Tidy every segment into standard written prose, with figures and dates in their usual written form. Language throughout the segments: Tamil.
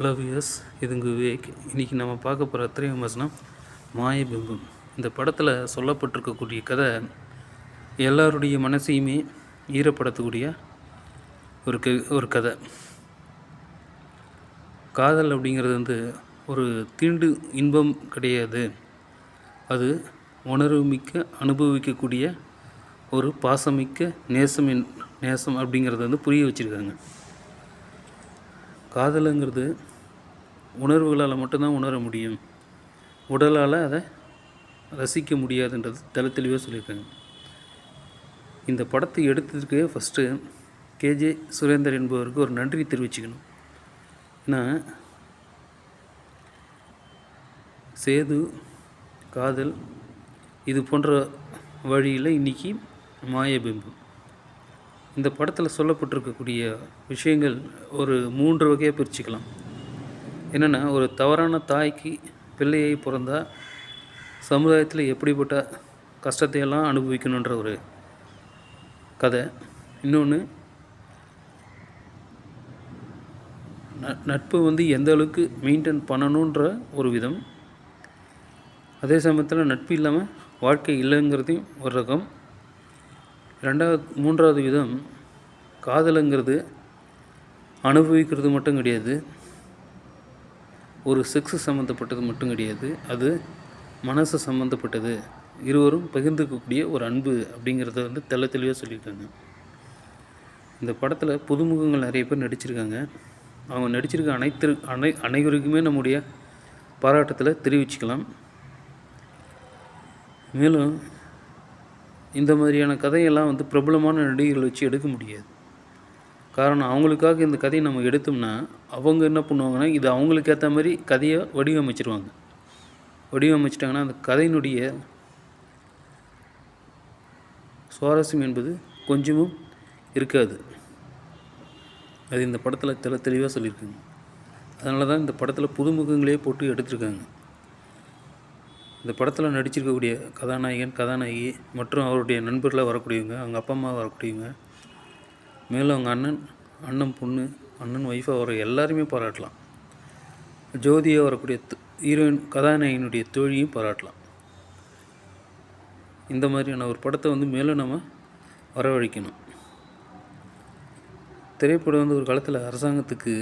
ஹலோ வியர்ஸ், இதுங்க விவேக். இன்றைக்கி நம்ம பார்க்க போகிற திரை விமர்சனம் மாயபிம்பம். இந்த படத்தில் சொல்லப்பட்டிருக்கக்கூடிய கதை எல்லாருடைய மனசையுமே ஈரப்படுத்தக்கூடிய ஒரு கதை. காதல் அப்படிங்கிறது ஒரு தீண்டு இன்பம் கிடையாது. அது உணர்வுமிக்க அனுபவிக்கக்கூடிய ஒரு பாசமிக்க நேசம் அப்படிங்கிறத புரிய வச்சுருக்காங்க. காதலுங்கிறது உணர்வுகளால் மட்டும்தான் உணர முடியும், உடலால் அதை ரசிக்க முடியாதுன்றது தெளிவாக சொல்லியிருக்காங்க. இந்த படத்தை எடுத்ததுக்கு ஃபஸ்ட்டு கேஜே சுரேந்தர் என்பவருக்கு ஒரு நன்றி தெரிவிச்சுக்கணும். ஏன்னா சேது, காதல் இது போன்ற வழியில் இன்றைக்கி மாயபிம்பம். இந்த படத்தில் சொல்லப்பட்டிருக்கக்கூடிய விஷயங்கள் ஒரு 3 வகையாக பிரிச்சுக்கலாம். என்னென்னா, ஒரு தவறான தாய்க்கு பிள்ளையை பிறந்தால் சமுதாயத்தில் எப்படிப்பட்ட கஷ்டத்தையெல்லாம் அனுபவிக்கணுன்ற ஒரு கதை. இன்னொன்று, நட்பு எந்த அளவுக்கு மெயின்டைன் பண்ணணுன்ற ஒரு விதம். அதே சமயத்தில் நட்பு இல்லாமல் வாழ்க்கை இல்லைங்கிறதையும் ஒரு ரகம். மூன்றாவது விதம், காதலுங்கிறது அனுபவிக்கிறது மட்டும் கிடையாது, ஒரு செக்ஸு சம்மந்தப்பட்டது மட்டும் கிடையாது, அது மனசு சம்மந்தப்பட்டது, இருவரும் பகிர்ந்துக்கக்கூடிய ஒரு அன்பு அப்படிங்கிறத தெளிவாக சொல்லியிருக்காங்க. இந்த படத்தில் புதுமுகங்கள் நிறைய பேர் நடிச்சிருக்காங்க. அவங்க நடிச்சிருக்க அனைவருக்குமே நம்முடைய பாராட்டத்தில் தெரிவிச்சுக்கலாம். மேலும் இந்த மாதிரியான கதையெல்லாம் பிரபலமான நடிகர்கள் வச்சு எடுக்க முடியாது. காரணம், அவங்களுக்காக இந்த கதையை நம்ம எடுத்தோம்னா அவங்க என்ன பண்ணுவாங்கன்னா, இது அவங்களுக்கு ஏற்ற மாதிரி கதையை வடிவமைச்சிட்டாங்கன்னா அந்த கதையினுடைய சுவாரஸ்யம் என்பது கொஞ்சமும் இருக்காது. அது இந்த படத்தில் தெளிவாக சொல்லியிருக்காங்க. அதனால தான் இந்த படத்தில் புதுமுகங்களே போட்டு எடுத்திருக்காங்க. இந்த படத்தில் நடிச்சிருக்கக்கூடிய கதாநாயகன், கதாநாயகி மற்றும் அவருடைய நண்பர்களாக வரக்கூடியவங்க, அவங்க அப்பா அம்மா வரக்கூடியவங்க, மேலும் அவங்க அண்ணன் பொண்ணு, அண்ணன் ஒய்ஃபாக வர எல்லாருமே பாராட்டலாம். ஜோதியாக வரக்கூடிய ஹீரோயின் கதாநாயகனுடைய தோழியும் பாராட்டலாம். இந்த மாதிரியான ஒரு படத்தை மேலும் நம்ம வரவழைக்கணும். திரைப்படம் ஒரு காலத்தில் அரசாங்கத்துக்கு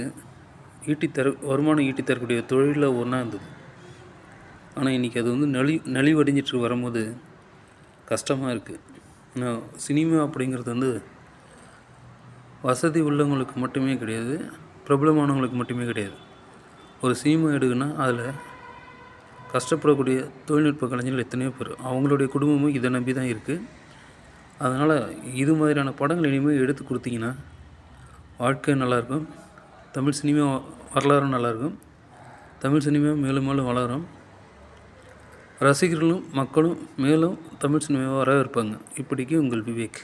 வருமானம் ஈட்டி தரக்கூடிய தொழிலில் ஒன்றா இருந்தது. ஆனால் இன்றைக்கி அது நலிவடைஞ்சிட்டு வரும்போது கஷ்டமாக இருக்குது. ஆனால் சினிமா அப்படிங்கிறது வசதி உள்ளவங்களுக்கு மட்டுமே கிடையாது, பிரபலமானவங்களுக்கு மட்டுமே கிடையாது. ஒரு சினிமா எடுக்குன்னா அதில் கஷ்டப்படக்கூடிய தொழில்நுட்ப கலைஞர்கள் எத்தனையோ பேர், அவங்களுடைய குடும்பமும் இதை நம்பி தான் இருக்குது. அதனால் இது மாதிரியான படங்கள் இனிமேல் எடுத்து கொடுத்தீங்கன்னா வாழ்க்கை நல்லாயிருக்கும், தமிழ் சினிமா வரலாறும் நல்லாயிருக்கும், தமிழ் சினிமா மேலும் மேலும் வளரும், ரசிகர்களும் மக்களும் மேலும் தமிழ் சினிமாவை வரவேற்பாங்க. இப்படிக்கு உங்கள் விவேக்.